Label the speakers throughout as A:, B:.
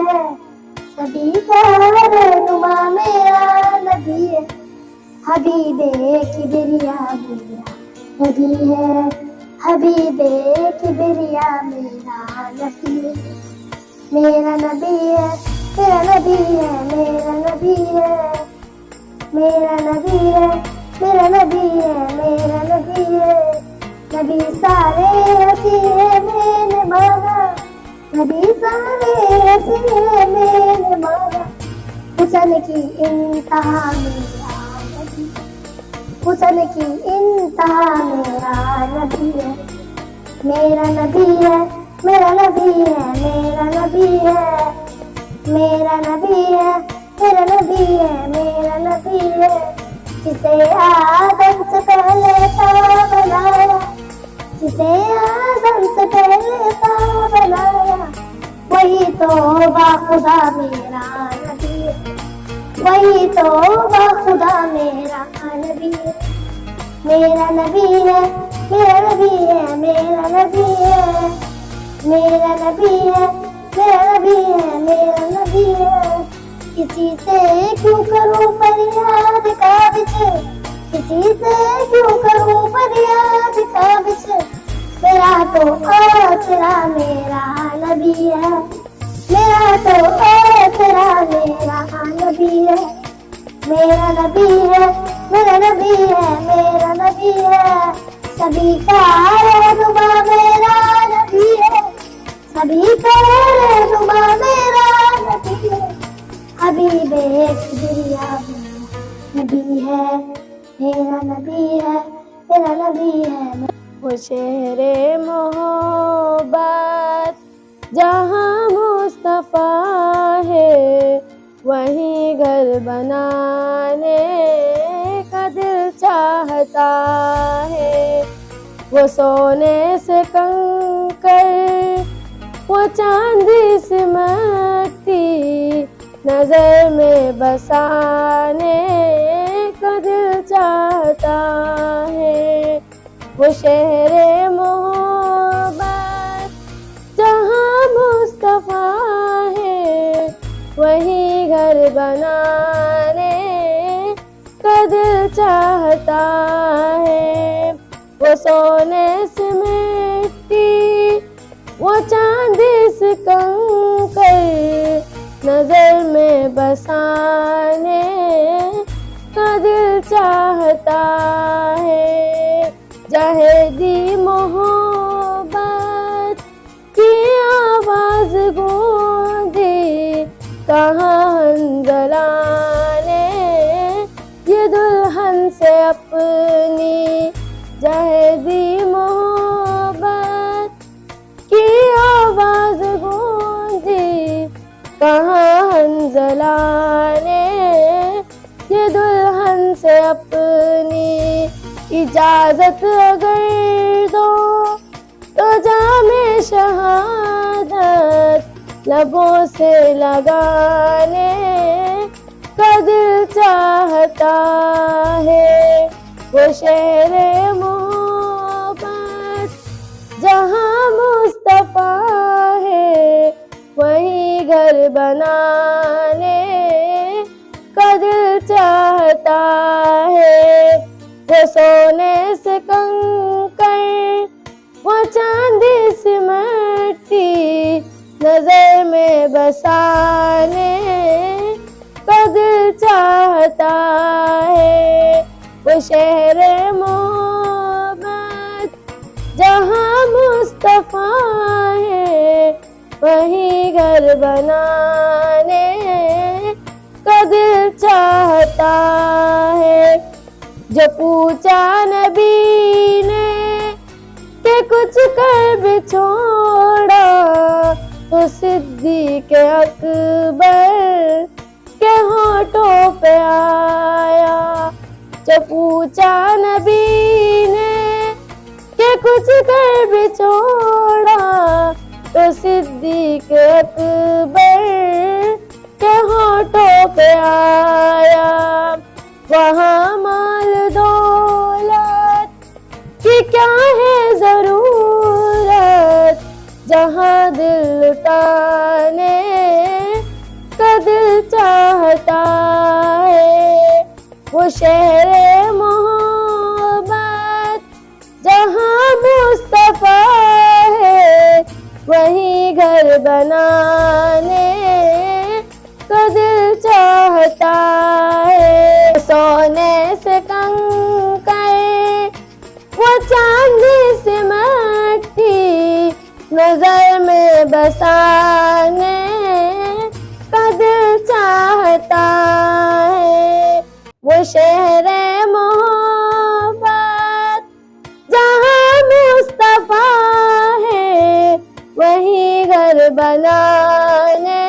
A: ہے سبھی کا رہنما میرا نبی ہے حبیب کبریا میرا نبی ہے حبیب کبریا میرا نبی ہے میرا نبی ہے میرا نبی ہے میرا نبی ہے میرا نبی ہے میرا نبی ہے میرا نبی ہے نبی سارے ہنسی ہے میں نے مانا نبی سارے ہنسی ہے میں نے مانا حسن کی انتہا میرا نبی حسن کی انتہا میرا نبی ہے میرا نبی ہے میرا نبی ہے میرا نبی ہے میرا نبی ہے میرا نبی ہے میرا نبی ہے جسے آدم سے پہلے تھا بنایا جسے آدم سے پہلے تھا بنایا وہی تو باخدا میرا نبی ہے وہی تو باخدا میرا نبی ہے میرا نبی ہے میرا نبی ہے میرا نبی ہے میرا نبی ہے میرا نبی ہے میرا نبی ہے کسی سے کیوں کروں فریاد کابش کسی سے کیوں کروں فریاد کابش میرا تو آسرا میرا نبی ہے میرا تو آسرا میرا نبی ہے میرا نبی ہے میرا نبی ہے میرا نبی ہے سبھی کا رہنما میرا نبی ہے سبھی کا رہنما میرا نبی ہے حبیب کبریا میرا نبی ہے میرا نبی ہے میرا نبی ہے
B: وہ شہر محبت جہاں مصطفیٰ ہے وہیں گھر بنانے کا دل چاہتا ہے وہ سونے سے کنکر وہ چاندی سے مٹی نظر میں بسانے کا دل چاہتا ہے وہ شہر محبت جہاں مصطفیٰ ہے وہیں گھر بنانے کا دل چاہتا ہے وہ سونے سے مٹی وہ چاندی سے کنکر نظر میں بسانے کا دل چاہتا ہے جہدی محبت کی آواز گونجی کہاں حنظلہ نے یہ دلہن سے اپنی جہدی محبت کی آواز گونجی کہاں حنظلہ نے یہ دلہن سے اپنی اجازت اگر دو تو جام شہادت لبوں سے لگانے کا دل چاہتا ہے وہ شہر محبت جہاں مصطفیٰ ہے وہیں گھر بنانے کا دل چاہتا ہے وہ سونے سے کنکر وہ چاندی سے مٹی نظر میں بسانے کا دل چاہتا ہے وہ شہر محبت جہاں مصطفیٰ ہے وہیں گھر بنانے کا دل چاہتا ہے جو پوچھا نبی نے کہ کچھ کر بھی چھوڑا تو صدیق اکبر کے ہونٹوں پہ آیا جو پوچھا نبی نے کہ کچھ کر بھی چھوڑا تو صدیق اکبر کے ہونٹوں پہ آیا وہاں مال دولت کی کیا ہے ضرورت جہاں دل لٹانے وہ شہر محبت جہاں مصطفیٰ ہے وہیں گھر بنانے کا دل چاہتا ہے. سونے سے کنکر وہ چاندی سے مٹی نظر میں بسانے کا دل چاہتا ہے. وہ شہر محبت جہاں مصطفیٰ ہے وہیں گھر بنانے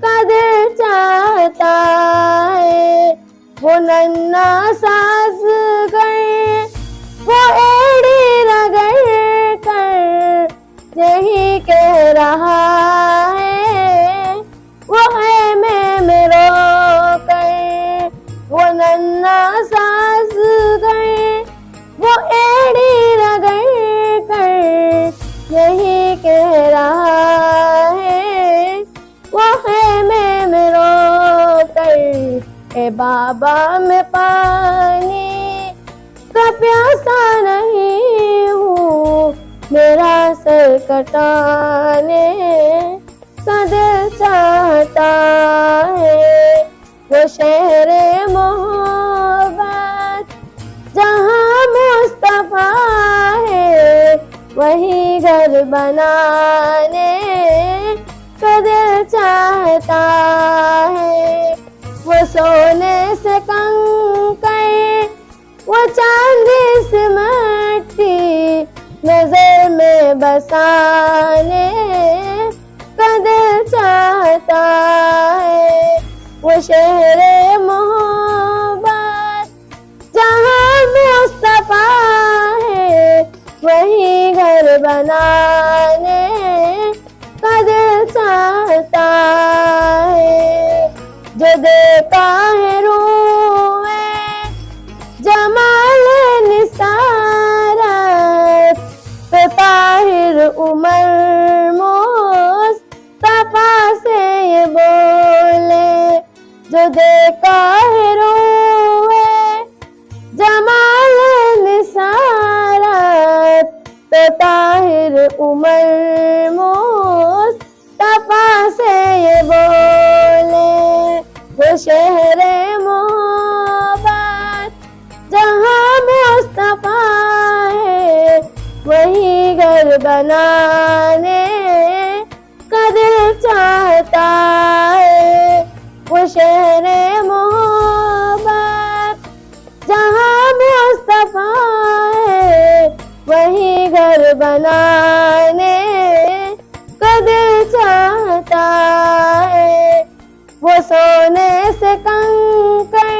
B: کا دل چاہتا ہے. وہ ننھا ساز گئے وہ ایڑی رگڑ کر یہی کہہ رہا ہے وہ خیمے میں رو کر. وہ ننھا ساز گئے وہ ایڑی رگڑ کر یہی کہہ رہا ہے وہ خیمے میں رو کر. اے بابا میں پانی کا پیاسا نہیں ہوں میرا سر کٹانے کا دل چاہتا ہے. وہ شہر محبت جہاں مصطفیٰ ہے وہیں گھر بنانے کا دل چاہتا ہے. وہ سونے سے کنکر وہ چاندی سے مٹی نظر میں بسانے کا دل چاہتا ہے. وہ شہر محبت جہاں مصطفیٰ ہے وہیں گھر بنانے کا دل چاہتا ہے. جو دیکھا ہے روئے جمال نثارت تو طاہر عمر مصطفیٰ سے یہ بولے. جو دیکھا ہے روئے جمال نثارت تو طاہر عمر مصطفیٰ سے یہ بولے. وہ شہر محبت جہاں مصطفیٰ ہے وہیں گھر بنانے کا دل چاہتا ہے. وہ شہر محبت جہاں مصطفیٰ ہے وہیں گھر بنانے کا دل چاہتا ہے. وہ سونے سے کنکر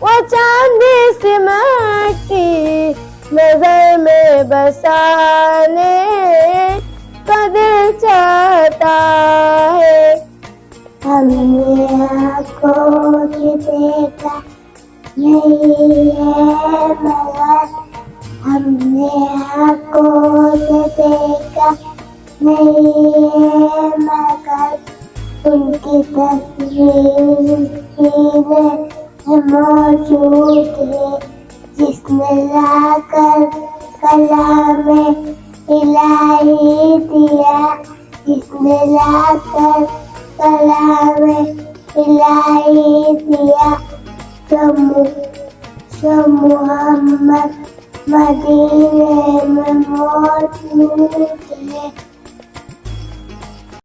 B: وہ چاندی سے مٹی نظر میں بسانے کا دل چاہتا ہے.
A: ہم نے آنکھوں سے دیکھا نہیں ہے مگر ہم نے آنکھوں سے دیکھا نہیں ہے مگر ان کی تصویر سینے میں موجود ہے جس نے لا کر کلام الہی دیا. جس نے لا کر کلام الہی دیا تو محمد مدینے میں موجود